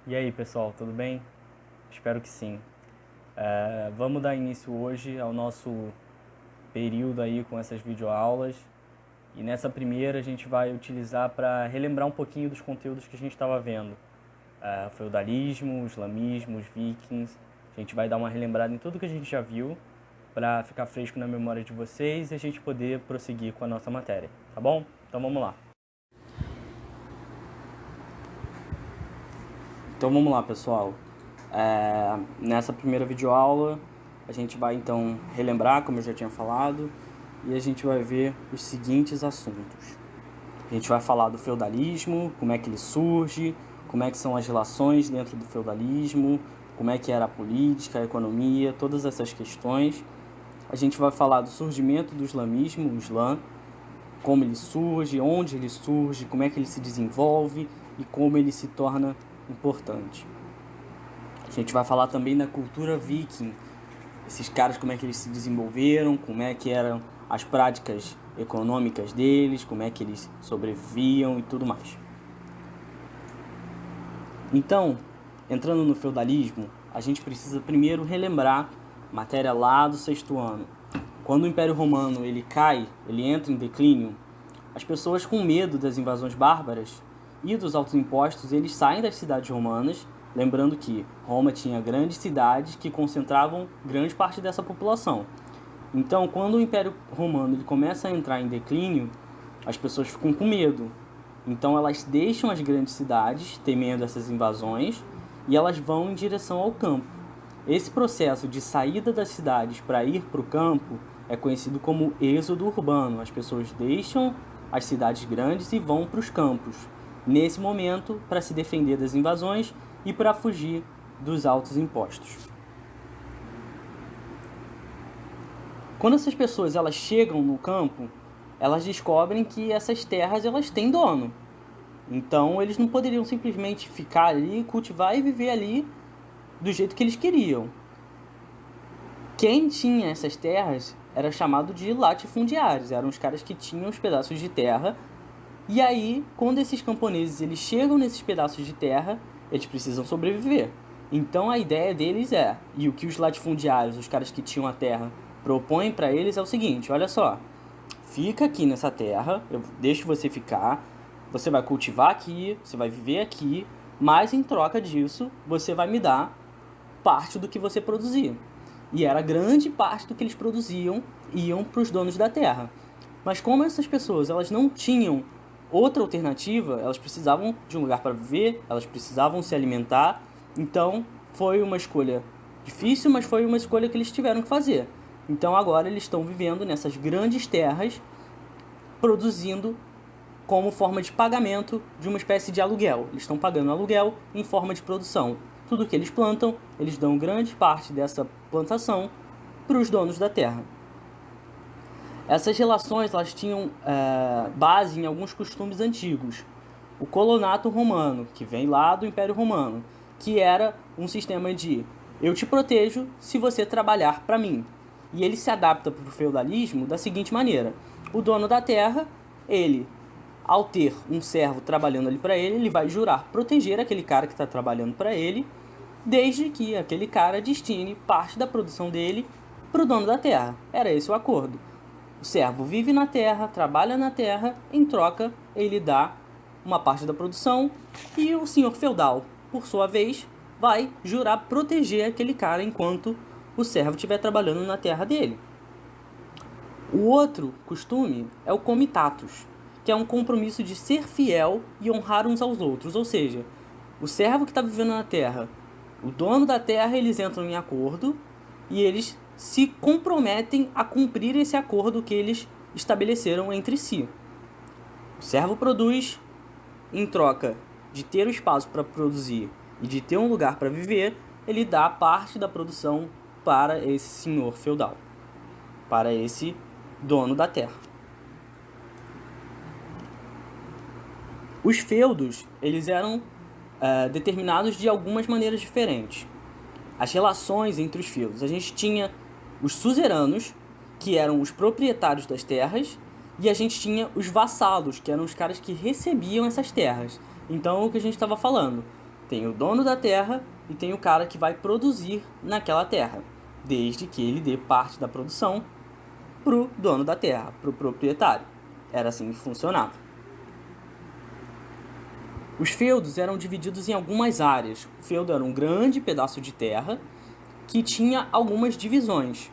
E aí, pessoal, tudo bem? Espero que sim. Vamos dar início hoje ao nosso período aí com essas videoaulas. E nessa primeira a gente vai utilizar para relembrar um pouquinho dos conteúdos que a gente estava vendo. Feudalismo, islamismo, os vikings. A gente vai dar uma relembrada em tudo que a gente já viu para ficar fresco na memória de vocês e a gente poder prosseguir com a nossa matéria, tá bom? Então vamos lá. Então vamos lá, pessoal. Nessa primeira videoaula a gente vai então relembrar, como eu já tinha falado, e a gente vai ver os seguintes assuntos. A gente vai falar do feudalismo, como é que ele surge, como é que são as relações dentro do feudalismo, como é que era a política, a economia, todas essas questões. A gente vai falar do surgimento do islamismo, o Islã, como ele surge, onde ele surge, como é que ele se desenvolve e como ele se torna importante. A gente vai falar também da cultura viking, esses caras, como é que eles se desenvolveram, como é que eram as práticas econômicas deles, como é que eles sobreviviam e tudo mais. Então, entrando no feudalismo, a gente precisa primeiro relembrar matéria lá do sexto ano. Quando o Império Romano ele cai, ele entra em declínio, as pessoas com medo das invasões bárbaras e dos altos impostos, eles saem das cidades romanas, lembrando que Roma tinha grandes cidades que concentravam grande parte dessa população. Então, quando o Império Romano ele começa a entrar em declínio, as pessoas ficam com medo. Então, elas deixam as grandes cidades, temendo essas invasões, e elas vão em direção ao campo. Esse processo de saída das cidades para ir para o campo é conhecido como êxodo urbano. As pessoas deixam as cidades grandes e vão para os campos. Nesse momento, para se defender das invasões e para fugir dos altos impostos. Quando essas pessoas elas chegam no campo, elas descobrem que essas terras elas têm dono. Então eles não poderiam simplesmente ficar ali, cultivar e viver ali do jeito que eles queriam. Quem tinha essas terras era chamado de latifundiários, eram os caras que tinham os pedaços de terra. E aí, quando esses camponeses eles chegam nesses pedaços de terra, eles precisam sobreviver. Então a ideia deles e o que os latifundiários, os caras que tinham a terra, propõem para eles é o seguinte: olha só, fica aqui nessa terra, eu deixo você ficar, você vai cultivar aqui, você vai viver aqui, mas em troca disso, você vai me dar parte do que você produzir. E era grande parte do que eles produziam iam para os donos da terra. Mas como essas pessoas elas não tinham outra alternativa, elas precisavam de um lugar para viver, elas precisavam se alimentar, então foi uma escolha difícil, mas foi uma escolha que eles tiveram que fazer. Então agora eles estão vivendo nessas grandes terras, produzindo como forma de pagamento de uma espécie de aluguel. Eles estão pagando aluguel em forma de produção. Tudo que eles plantam, eles dão grande parte dessa plantação para os donos da terra. Essas relações elas tinham base em alguns costumes antigos. O colonato romano, que vem lá do Império Romano, que era um sistema de eu te protejo se você trabalhar para mim. E ele se adapta para o feudalismo da seguinte maneira: o dono da terra, ele, ao ter um servo trabalhando ali para ele vai jurar proteger aquele cara que está trabalhando para ele, desde que aquele cara destine parte da produção dele para o dono da terra. Era esse o acordo. O servo vive na terra, trabalha na terra, em troca ele dá uma parte da produção e o senhor feudal, por sua vez, vai jurar proteger aquele cara enquanto o servo estiver trabalhando na terra dele. O outro costume é o comitatus, que é um compromisso de ser fiel e honrar uns aos outros, ou seja, o servo que está vivendo na terra, o dono da terra, eles entram em acordo e eles se comprometem a cumprir esse acordo que eles estabeleceram entre si. O servo produz, em troca de ter o espaço para produzir e de ter um lugar para viver, ele dá parte da produção para esse senhor feudal, para esse dono da terra. Os feudos, eles eram determinados de algumas maneiras diferentes. As relações entre os feudos. A gente tinha os suzeranos, que eram os proprietários das terras, e a gente tinha os vassalos, que eram os caras que recebiam essas terras. Então, o que a gente estava falando? Tem o dono da terra e tem o cara que vai produzir naquela terra, desde que ele dê parte da produção para o dono da terra, para o proprietário. Era assim que funcionava. Os feudos eram divididos em algumas áreas. O feudo era um grande pedaço de terra que tinha algumas divisões.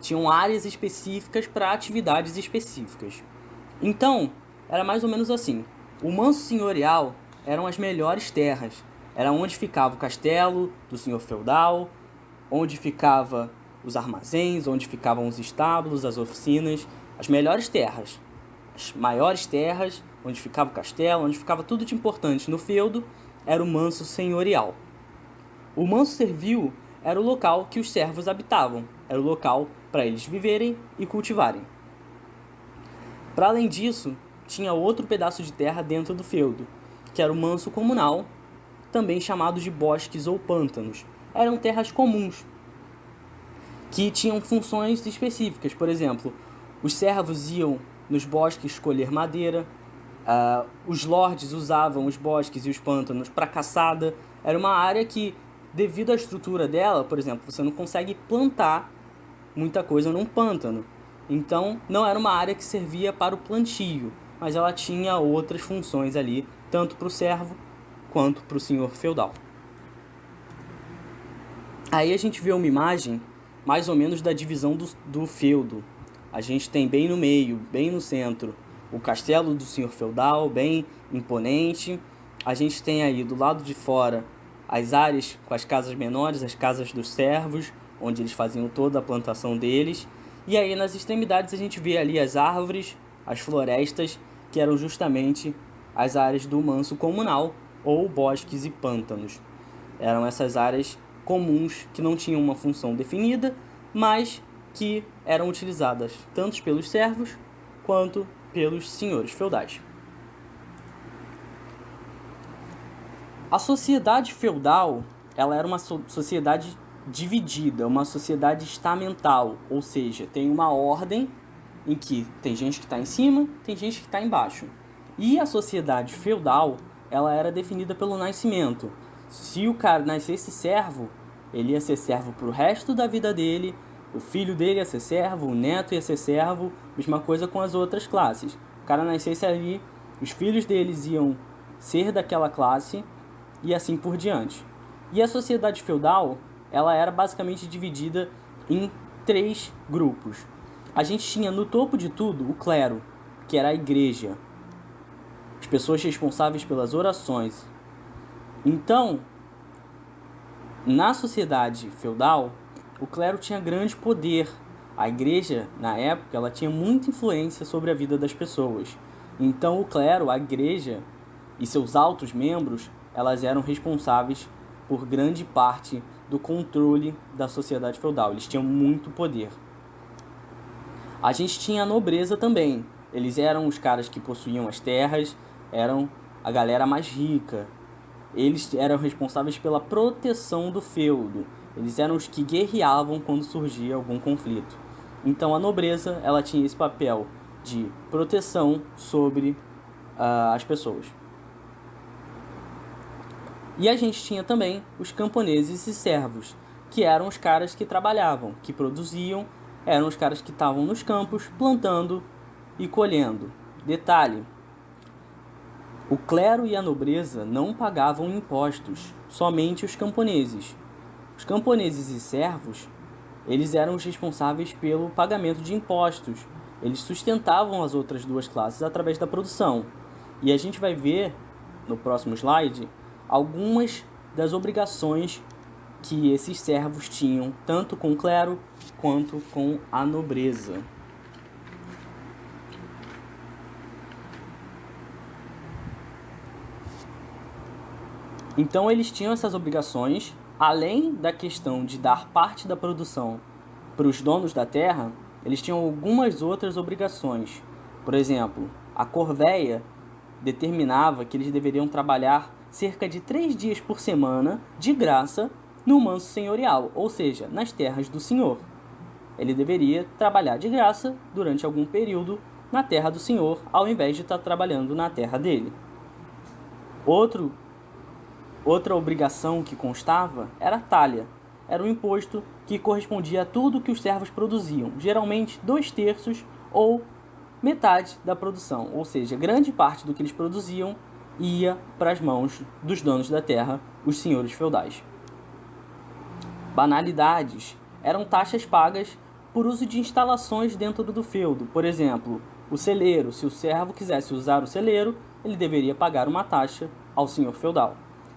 Tinham áreas específicas para atividades específicas. Então, era mais ou menos assim. O manso senhorial eram as melhores terras. Era onde ficava o castelo do senhor feudal, onde ficava os armazéns, onde ficavam os estábulos, as oficinas, as melhores terras. As maiores terras, onde ficava o castelo, onde ficava tudo de importante no feudo, era o manso senhorial. O manso servil era o local que os servos habitavam, era o local para eles viverem e cultivarem. Para além disso, tinha outro pedaço de terra dentro do feudo, que era o manso comunal, também chamado de bosques ou pântanos. Eram terras comuns, que tinham funções específicas. Por exemplo, os servos iam nos bosques colher madeira, os lords usavam os bosques e os pântanos para caçada. Era uma área que, devido à estrutura dela, por exemplo, você não consegue plantar muita coisa num pântano. Então, não era uma área que servia para o plantio, mas ela tinha outras funções ali, tanto para o servo quanto para o senhor feudal. Aí a gente vê uma imagem mais ou menos da divisão do feudo. A gente tem bem no meio, bem no centro, o castelo do senhor feudal, bem imponente. A gente tem aí do lado de fora as áreas com as casas menores, as casas dos servos, onde eles faziam toda a plantação deles. E aí nas extremidades a gente vê ali as árvores, as florestas, que eram justamente as áreas do manso comunal, ou bosques e pântanos. Eram essas áreas comuns que não tinham uma função definida, mas que eram utilizadas tanto pelos servos quanto pelos senhores feudais. A sociedade feudal, ela era uma sociedade dividida, uma sociedade estamental, ou seja, tem uma ordem em que tem gente que está em cima, tem gente que está embaixo. E a sociedade feudal, ela era definida pelo nascimento. Se o cara nascesse servo, ele ia ser servo para o resto da vida dele, o filho dele ia ser servo, o neto ia ser servo, mesma coisa com as outras classes. O cara nascesse ali, os filhos deles iam ser daquela classe e assim por diante. E a sociedade feudal, ela era basicamente dividida em 3 grupos. A gente tinha no topo de tudo o clero, que era a igreja, as pessoas responsáveis pelas orações. Então, na sociedade feudal, o clero tinha grande poder. A igreja, na época, ela tinha muita influência sobre a vida das pessoas. Então, o clero, a igreja e seus altos membros, elas eram responsáveis por grande parte do controle da sociedade feudal. Eles tinham muito poder. A gente tinha a nobreza também. Eles eram os caras que possuíam as terras, eram a galera mais rica. Eles eram responsáveis pela proteção do feudo. Eles eram os que guerreavam quando surgia algum conflito. Então a nobreza, ela tinha esse papel de proteção sobre as pessoas. E a gente tinha também os camponeses e servos, que eram os caras que trabalhavam, que produziam, eram os caras que estavam nos campos plantando e colhendo. Detalhe: o clero e a nobreza não pagavam impostos, somente os camponeses. Os camponeses e servos, eles eram os responsáveis pelo pagamento de impostos. Eles sustentavam as outras duas classes através da produção. E a gente vai ver, no próximo slide, algumas das obrigações que esses servos tinham, tanto com o clero quanto com a nobreza. Então eles tinham essas obrigações, além da questão de dar parte da produção para os donos da terra, eles tinham algumas outras obrigações. Por exemplo, a corvéia determinava que eles deveriam trabalhar cerca de 3 dias por semana, de graça, no manso senhorial, ou seja, nas terras do senhor. Ele deveria trabalhar de graça durante algum período na terra do senhor, ao invés de estar trabalhando na terra dele. Outro Outra obrigação que constava era a talha. Era um imposto que correspondia a tudo que os servos produziam, geralmente 2/3 ou metade da produção, ou seja, grande parte do que eles produziam ia para as mãos dos donos da terra, os senhores feudais. Banalidades eram taxas pagas por uso de instalações dentro do feudo. Por exemplo, o celeiro. Se o servo quisesse usar o celeiro, ele deveria pagar uma taxa ao senhor feudal.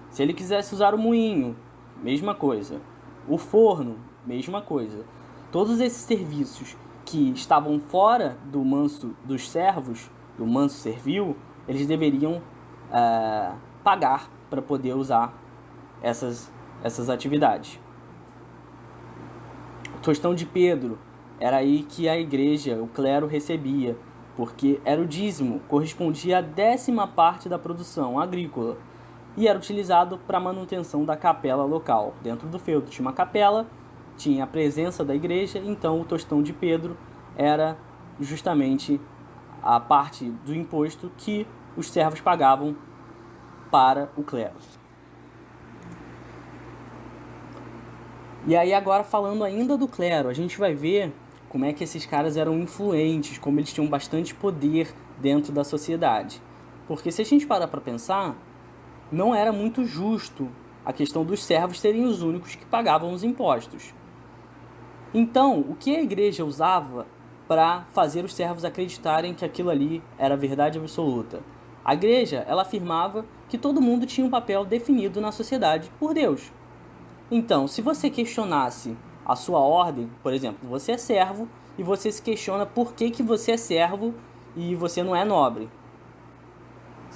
Se ele quisesse usar o moinho, mesma coisa. O forno, mesma coisa. Todos esses serviços que estavam fora do manso dos servos, do manso servil, eles deveriam pagar para poder usar essas atividades. O tostão de Pedro era aí que a igreja, o clero, recebia, porque era o dízimo, correspondia à 10ª parte da produção agrícola e era utilizado para a manutenção da capela local. Dentro do feudo tinha uma capela, tinha a presença da igreja, então o tostão de Pedro era justamente a parte do imposto que os servos pagavam para o clero. E aí agora falando ainda do clero, a gente vai ver como é que esses caras eram influentes, como eles tinham bastante poder dentro da sociedade. Porque se a gente parar para pensar, não era muito justo a questão dos servos serem os únicos que pagavam os impostos. Então, o que a igreja usava para fazer os servos acreditarem que aquilo ali era verdade absoluta? A igreja, ela afirmava que todo mundo tinha um papel definido na sociedade por Deus. Então, se você questionasse a sua ordem, por exemplo, você é servo e você se questiona por que você é servo e você não é nobre.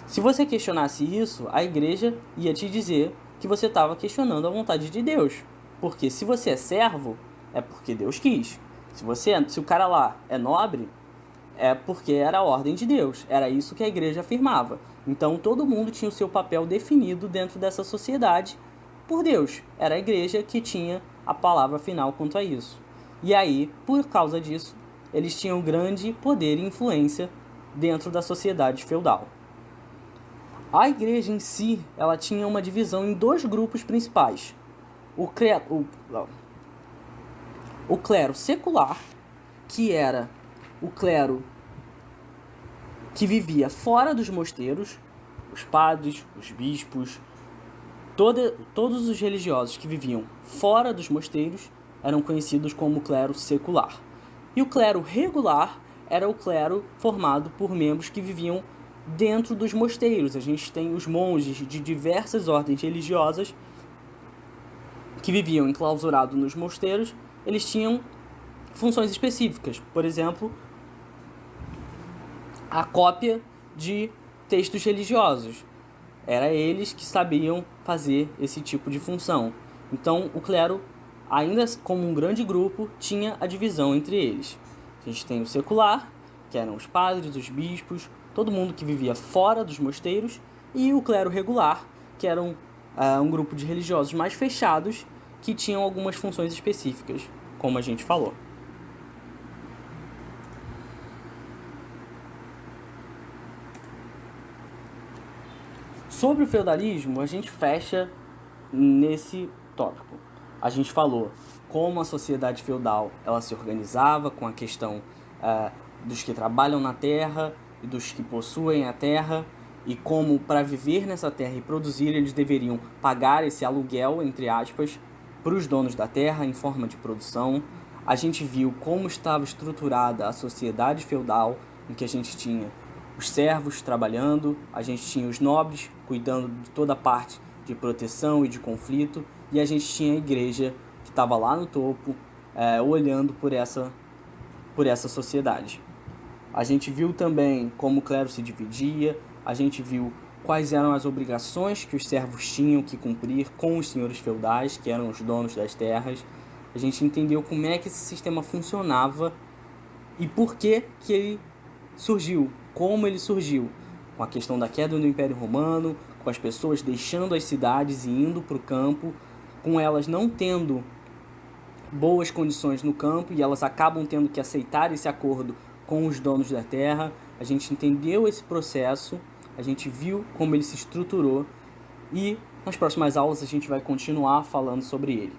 Se você questionasse isso, a igreja ia te dizer que você estava questionando a vontade de Deus. Porque se você é servo, é porque Deus quis. Se o cara lá é nobre, é porque era a ordem de Deus. Era isso que a igreja afirmava. Então todo mundo tinha o seu papel definido dentro dessa sociedade por Deus. Era a igreja que tinha a palavra final quanto a isso. E aí, por causa disso, eles tinham grande poder e influência dentro da sociedade feudal. A igreja em si, ela tinha uma divisão em 2 grupos principais. O clero secular, que era o clero que vivia fora dos mosteiros, os padres, os bispos, todos os religiosos que viviam fora dos mosteiros eram conhecidos como clero secular. E o clero regular era o clero formado por membros que viviam dentro dos mosteiros. A gente tem os monges de diversas ordens religiosas que viviam enclausurados nos mosteiros. Eles tinham funções específicas, por exemplo, a cópia de textos religiosos. Era eles que sabiam fazer esse tipo de função. Então, o clero, ainda como um grande grupo, tinha a divisão entre eles. A gente tem o secular, que eram os padres, os bispos, todo mundo que vivia fora dos mosteiros, e o clero regular, que era um grupo de religiosos mais fechados, que tinham algumas funções específicas, como a gente falou. Sobre o feudalismo, a gente fecha nesse tópico. A gente falou como a sociedade feudal ela se organizava com a questão dos que trabalham na terra e dos que possuem a terra, e como para viver nessa terra e produzir eles deveriam pagar esse aluguel, entre aspas, para os donos da terra em forma de produção. A gente viu como estava estruturada a sociedade feudal, em que a gente tinha os servos trabalhando, a gente tinha os nobres cuidando de toda a parte de proteção e de conflito, e a gente tinha a igreja que estava lá no topo, olhando por essa sociedade. A gente viu também como o clero se dividia, a gente viu quais eram as obrigações que os servos tinham que cumprir com os senhores feudais, que eram os donos das terras. A gente entendeu como é que esse sistema funcionava e por que ele surgiu, como ele surgiu, com a questão da queda do Império Romano, com as pessoas deixando as cidades e indo para o campo, com elas não tendo boas condições no campo e elas acabam tendo que aceitar esse acordo com os donos da terra. A gente entendeu esse processo, a gente viu como ele se estruturou e Nas próximas aulas a gente vai continuar falando sobre ele.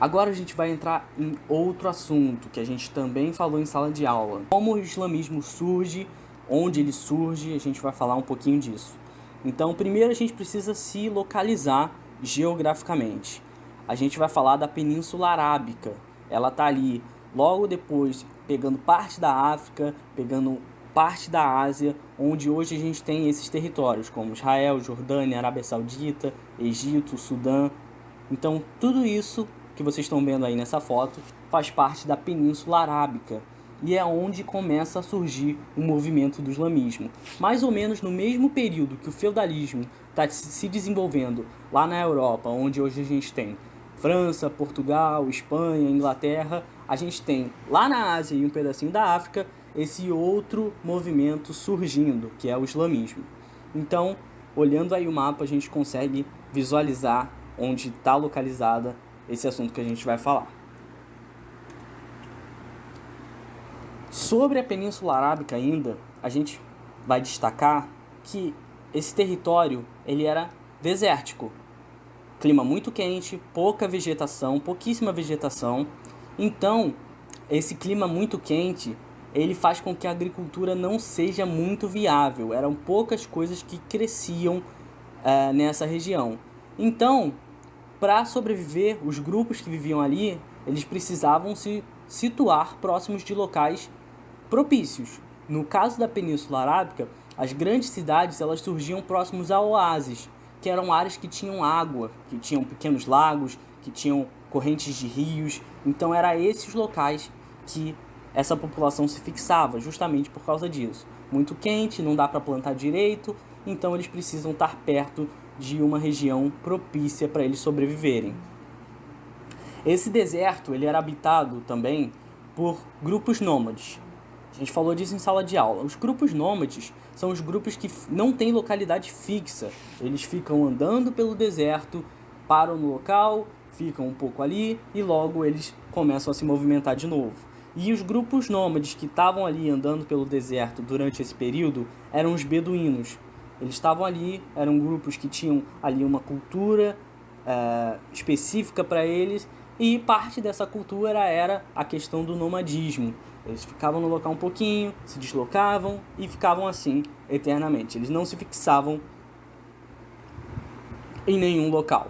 Agora a gente vai entrar em outro assunto que a gente também falou em sala de aula. Como o islamismo surge, onde ele surge, a gente vai falar um pouquinho disso. Então, primeiro a gente precisa se localizar geograficamente. A gente vai falar da Península Arábica. Ela está ali, logo depois, pegando parte da África, pegando parte da Ásia, onde hoje a gente tem esses territórios, como Israel, Jordânia, Arábia Saudita, Egito, Sudã. Então, tudo isso que vocês estão vendo aí nessa foto faz parte da Península Arábica e é onde começa a surgir o movimento do islamismo. Mais ou menos no mesmo período que o feudalismo está se desenvolvendo lá na Europa, onde hoje a gente tem França, Portugal, Espanha, Inglaterra, a gente tem lá na Ásia e um pedacinho da África esse outro movimento surgindo, que é o islamismo. Então, olhando aí o mapa, a gente consegue visualizar onde está localizada esse assunto que a gente vai falar. Sobre a Península Arábica ainda, a gente vai destacar que esse território ele era desértico. Clima muito quente, pouca vegetação, pouquíssima vegetação. Então, esse clima muito quente, ele faz com que a agricultura não seja muito viável. Eram poucas coisas que cresciam nessa região. Então, para sobreviver, os grupos que viviam ali, eles precisavam se situar próximos de locais propícios. No caso da Península Arábica, as grandes cidades elas surgiam próximos a oásis, que eram áreas que tinham água, que tinham pequenos lagos, que tinham correntes de rios. Então, eram esses locais que essa população se fixava, justamente por causa disso. Muito quente, não dá para plantar direito, então eles precisam estar perto de uma região propícia para eles sobreviverem. Esse deserto ele era habitado também por grupos nômades. A gente falou disso em sala de aula. Os grupos nômades são os grupos que não têm localidade fixa. Eles ficam andando pelo deserto, param no local, ficam um pouco ali e logo eles começam a se movimentar de novo. E os grupos nômades que estavam ali andando pelo deserto durante esse período eram os beduínos. Eles estavam ali, eram grupos que tinham ali uma cultura específica para eles, e parte dessa cultura era a questão do nomadismo. Eles ficavam no local um pouquinho, se deslocavam e ficavam assim eternamente. Eles não se fixavam em nenhum local.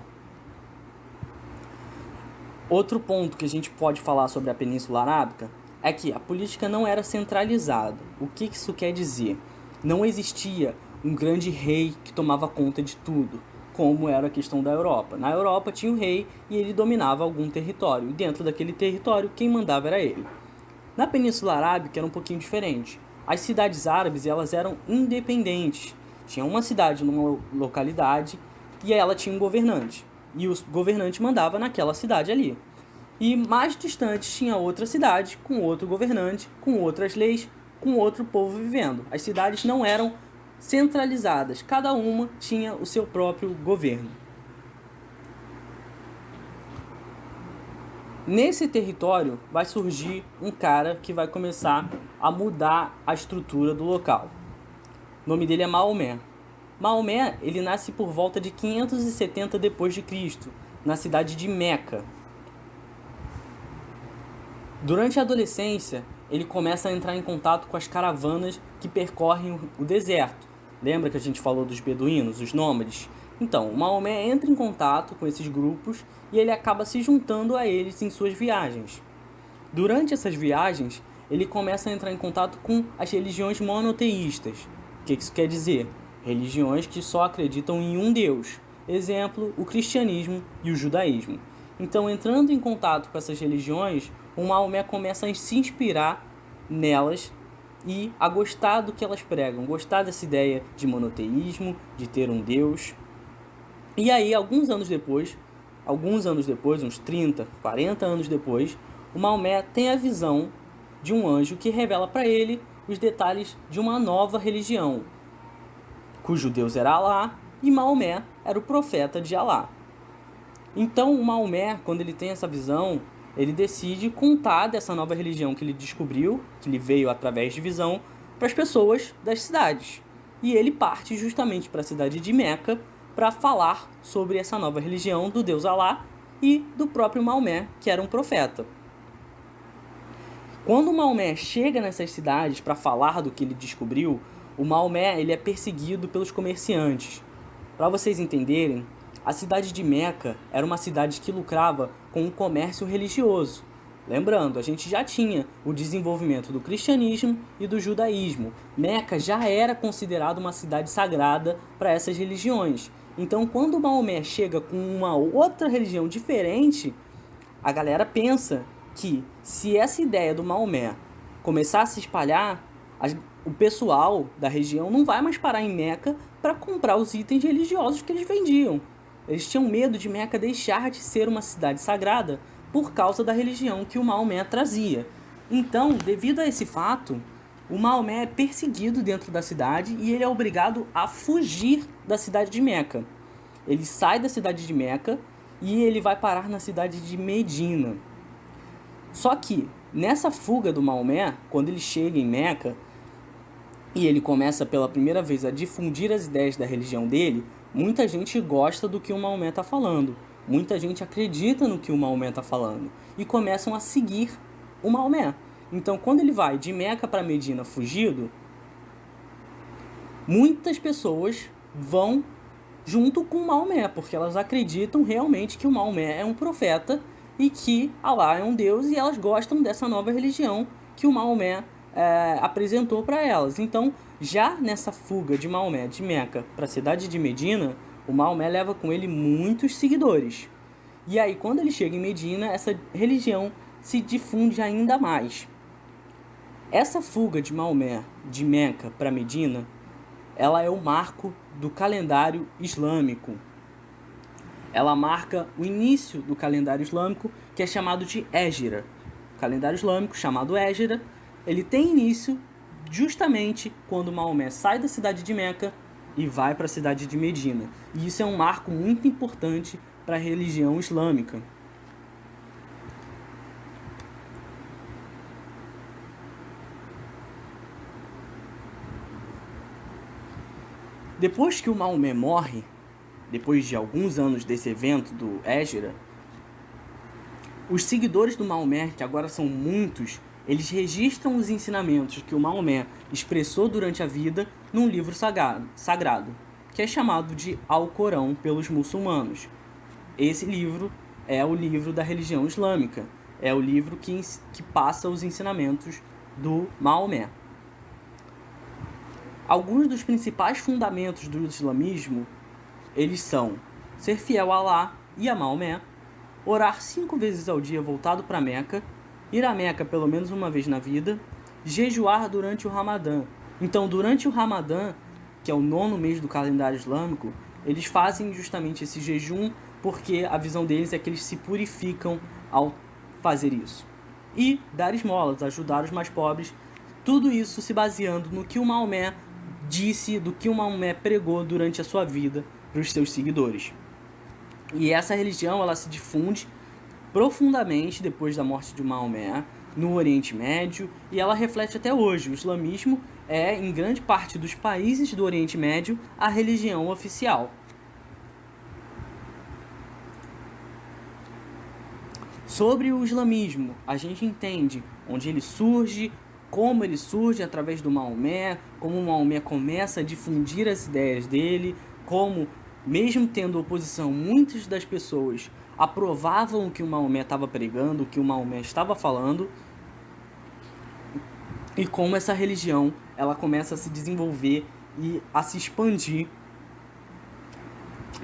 Outro ponto que a gente pode falar sobre a Península Arábica é que a política não era centralizada. O que isso quer dizer? Não existia um grande rei que tomava conta de tudo, como era a questão da Europa. Na Europa tinha o rei e ele dominava algum território, e dentro daquele território quem mandava era ele. Na Península Arábica era um pouquinho diferente. As cidades árabes elas eram independentes. Tinha uma cidade numa localidade e ela tinha um governante. E o governante mandava naquela cidade ali. E mais distante tinha outra cidade com outro governante, com outras leis, com outro povo vivendo. As cidades não eram centralizadas, cada uma tinha o seu próprio governo. Nesse território vai surgir um cara que vai começar a mudar a estrutura do local. O nome dele é Maomé. Maomé, ele nasce por volta de 570 d.C., na cidade de Meca. Durante a adolescência, ele começa a entrar em contato com as caravanas que percorrem o deserto. Lembra que a gente falou dos beduínos, os nômades? Então, o Maomé entra em contato com esses grupos e ele acaba se juntando a eles em suas viagens. Durante essas viagens, ele começa a entrar em contato com as religiões monoteístas. O que isso quer dizer? Religiões que só acreditam em um Deus. Exemplo, o cristianismo e o judaísmo. Então, entrando em contato com essas religiões, o Maomé começa a se inspirar nelas e a gostar do que elas pregam, gostar dessa ideia de monoteísmo, de ter um Deus. E aí, alguns anos depois, uns 30, 40 anos depois, o Maomé tem a visão de um anjo que revela para ele os detalhes de uma nova religião, cujo Deus era Alá e Maomé era o profeta de Alá. Então, o Maomé, quando ele tem essa visão, ele decide contar dessa nova religião que ele descobriu, que ele veio através de visão, para as pessoas das cidades. e ele parte justamente para a cidade de Meca para falar sobre essa nova religião do Deus Alá e do próprio Maomé, que era um profeta. Quando o Maomé chega nessas cidades para falar do que ele descobriu, o Maomé ele é perseguido pelos comerciantes. Para vocês entenderem, a cidade de Meca era uma cidade que lucrava com o comércio religioso. Lembrando, a gente já tinha o desenvolvimento do cristianismo e do judaísmo. Meca já era considerada uma cidade sagrada para essas religiões. Então, quando o Maomé chega com uma outra religião diferente, a galera pensa que se essa ideia do Maomé começar a se espalhar, o pessoal da região não vai mais parar em Meca para comprar os itens religiosos que eles vendiam. Eles tinham medo de Meca deixar de ser uma cidade sagrada por causa da religião que o Maomé trazia. Então, devido a esse fato, o Maomé é perseguido dentro da cidade e ele é obrigado a fugir da cidade de Meca. Ele sai da cidade de Meca e ele vai parar na cidade de Medina. Só que, nessa fuga do Maomé, quando ele chega em Meca e ele começa pela primeira vez a difundir as ideias da religião dele, muita gente gosta do que o Maomé está falando. Muita gente acredita no que o Maomé está falando e começam a seguir o Maomé. Então, quando ele vai de Meca para Medina fugido, muitas pessoas vão junto com o Maomé, porque elas acreditam realmente que o Maomé é um profeta e que Alá é um Deus, e elas gostam dessa nova religião que o Maomé apresentou para elas. Então, já nessa fuga de Maomé de Meca para a cidade de Medina, o Maomé leva com ele muitos seguidores. E aí, quando ele chega em Medina, essa religião se difunde ainda mais. Essa fuga de Maomé de Meca para Medina, ela é o marco do calendário islâmico. Ela marca o início do calendário islâmico, que é chamado de Hégira. O calendário islâmico, chamado Hégira, ele tem início justamente quando Maomé sai da cidade de Meca e vai para a cidade de Medina. E isso é um marco muito importante para a religião islâmica. Depois que o Maomé morre, depois de alguns anos desse evento do Hégira, os seguidores do Maomé, que agora são muitos, eles registram os ensinamentos que o Maomé expressou durante a vida num livro sagrado, que é chamado de Alcorão pelos muçulmanos. Esse livro é o livro da religião islâmica, é o livro que passa os ensinamentos do Maomé. Alguns dos principais fundamentos do islamismo, eles são ser fiel a Alá e a Maomé, orar 5 vezes ao dia voltado para Meca, ir a Meca pelo menos uma vez na vida, jejuar durante o Ramadã. Então, durante o Ramadã, que é o 9º mês do calendário islâmico, eles fazem justamente esse jejum porque a visão deles é que eles se purificam ao fazer isso. E dar esmolas, ajudar os mais pobres, tudo isso se baseando no que o Maomé disse, do que o Maomé pregou durante a sua vida para os seus seguidores. E essa religião ela se difunde profundamente depois da morte de Maomé no Oriente Médio e ela reflete até hoje. O islamismo é, em grande parte dos países do Oriente Médio, a religião oficial. Sobre o islamismo, a gente entende onde ele surge, como ele surge através do Maomé, como o Maomé começa a difundir as ideias dele, como, mesmo tendo oposição, muitas das pessoas aprovavam o que o Maomé estava pregando, o que o Maomé estava falando, e como essa religião ela começa a se desenvolver e a se expandir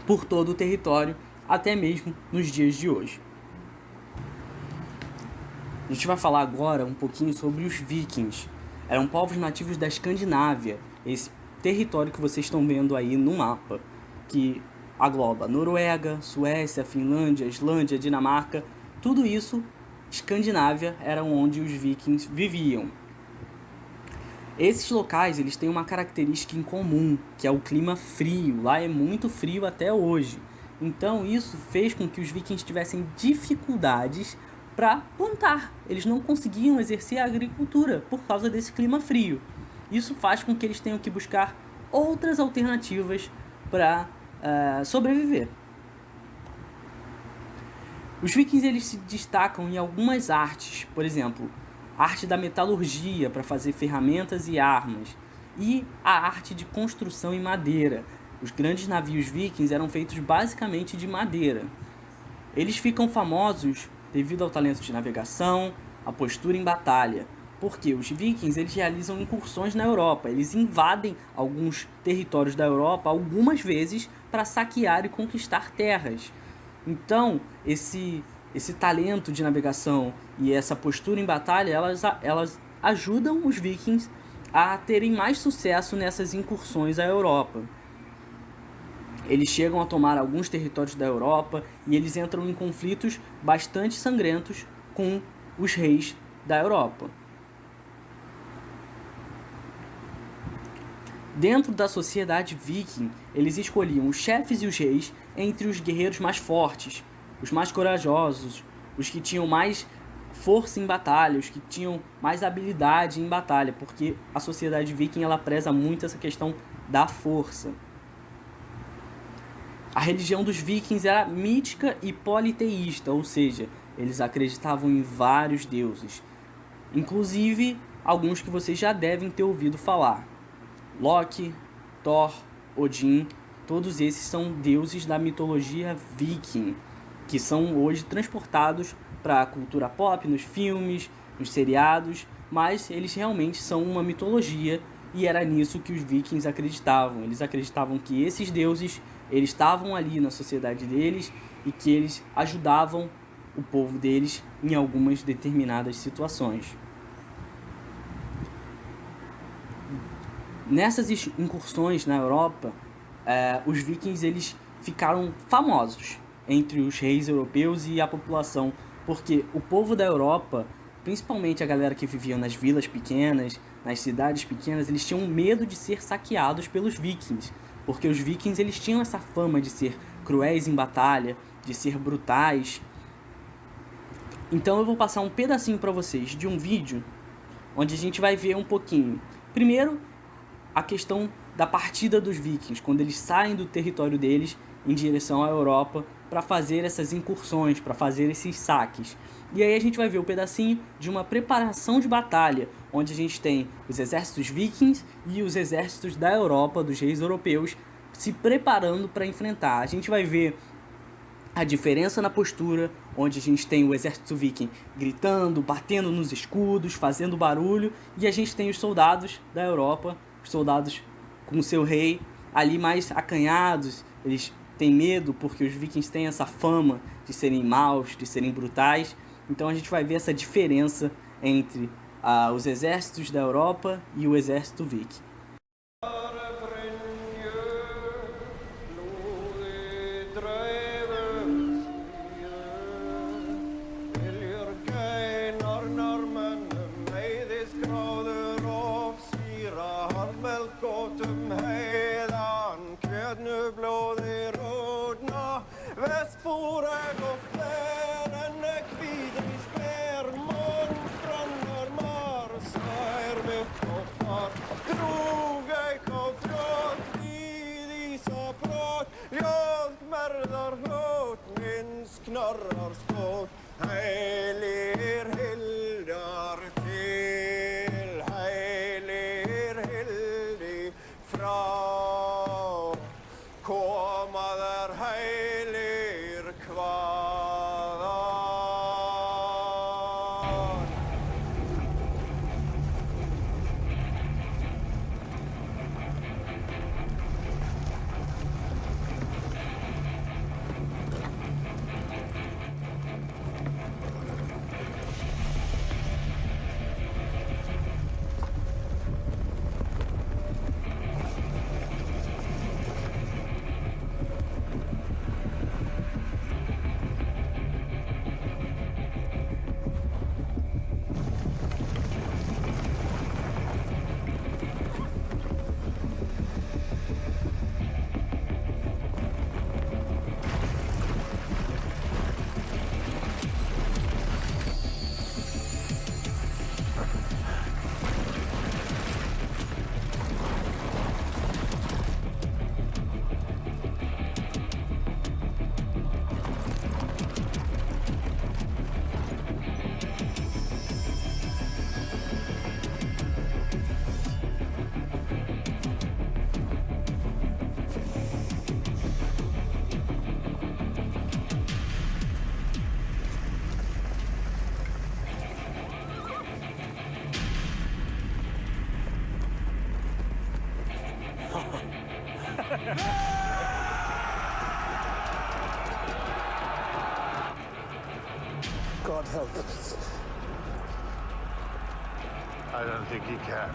por todo o território, até mesmo nos dias de hoje. A gente vai falar agora um pouquinho sobre os vikings. Eram povos nativos da Escandinávia, esse território que vocês estão vendo aí no mapa, que agloba Noruega, Suécia, Finlândia, Islândia, Dinamarca, tudo isso, Escandinávia, era onde os vikings viviam. Esses locais eles têm uma característica em comum, que é o clima frio. Lá é muito frio até hoje. Então isso fez com que os vikings tivessem dificuldades para plantar. Eles não conseguiam exercer a agricultura por causa desse clima frio. Isso faz com que eles tenham que buscar outras alternativas para sobreviver. Os vikings eles se destacam em algumas artes, por exemplo, a arte da metalurgia para fazer ferramentas e armas, e a arte de construção em madeira. Os grandes navios vikings eram feitos basicamente de madeira. Eles ficam famosos devido ao talento de navegação, a postura em batalha, porque os vikings eles realizam incursões na Europa, eles invadem alguns territórios da Europa algumas vezes para saquear e conquistar terras. Então, esse talento de navegação e essa postura em batalha, elas ajudam os vikings a terem mais sucesso nessas incursões à Europa. Eles chegam a tomar alguns territórios da Europa e eles entram em conflitos bastante sangrentos com os reis da Europa. Dentro da sociedade viking, eles escolhiam os chefes e os reis entre os guerreiros mais fortes, os mais corajosos, os que tinham mais força em batalha, os que tinham mais habilidade em batalha, porque a sociedade viking ela preza muito essa questão da força. A religião dos vikings era mítica e politeísta, ou seja, eles acreditavam em vários deuses, inclusive alguns que vocês já devem ter ouvido falar. Loki, Thor, Odin, todos esses são deuses da mitologia viking, que são hoje transportados para a cultura pop, nos filmes, nos seriados, mas eles realmente são uma mitologia e era nisso que os vikings acreditavam. Eles acreditavam que esses deuses eles estavam ali na sociedade deles e que eles ajudavam o povo deles em algumas determinadas situações. Nessas incursões na Europa, os vikings eles ficaram famosos entre os reis europeus e a população, porque o povo da Europa, principalmente a galera que vivia nas vilas pequenas, nas cidades pequenas, eles tinham medo de ser saqueados pelos vikings, porque os vikings eles tinham essa fama de ser cruéis em batalha, de ser brutais. Então eu vou passar um pedacinho para vocês de um vídeo onde a gente vai ver um pouquinho. Primeiro, a questão da partida dos vikings, quando eles saem do território deles em direção à Europa para fazer essas incursões, para fazer esses saques. E aí a gente vai ver um pedacinho de uma preparação de batalha, onde a gente tem os exércitos vikings e os exércitos da Europa, dos reis europeus, se preparando para enfrentar. A gente vai ver a diferença na postura, onde a gente tem o exército viking gritando, batendo nos escudos, fazendo barulho, e a gente tem os soldados da Europa, os soldados com o seu rei ali mais acanhados, eles têm medo porque os vikings têm essa fama de serem maus, de serem brutais. Então a gente vai ver essa diferença entre os exércitos da Europa e o exército viking. Knorrar skål, heilir hildar til, heilir hildi frá. Koma þær heilir hvaðan. God help us. I don't think he can.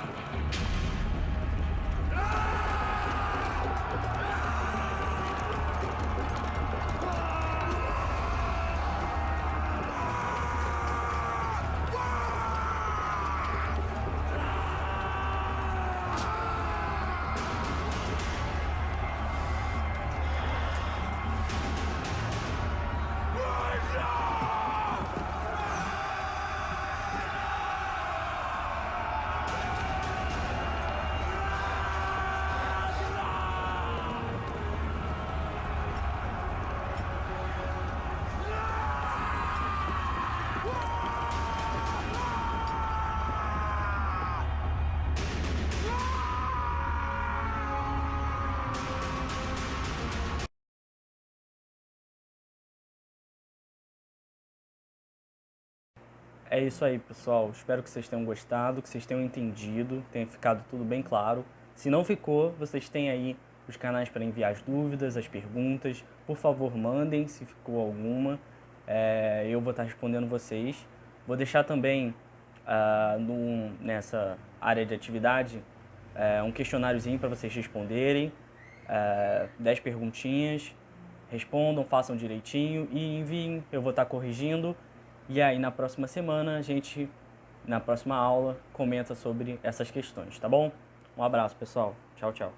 É isso aí, pessoal. Espero que vocês tenham gostado, que vocês tenham entendido, tenha ficado tudo bem claro. Se não ficou, vocês têm aí os canais para enviar as dúvidas, as perguntas. Por favor, mandem se ficou alguma. Eu vou estar respondendo vocês. Vou deixar também nessa área de atividade um questionáriozinho para vocês responderem. 10 perguntinhas. Respondam, façam direitinho e enviem. Eu vou estar corrigindo. E aí, na próxima semana, na próxima aula, comenta sobre essas questões, tá bom? Um abraço, pessoal. Tchau, tchau.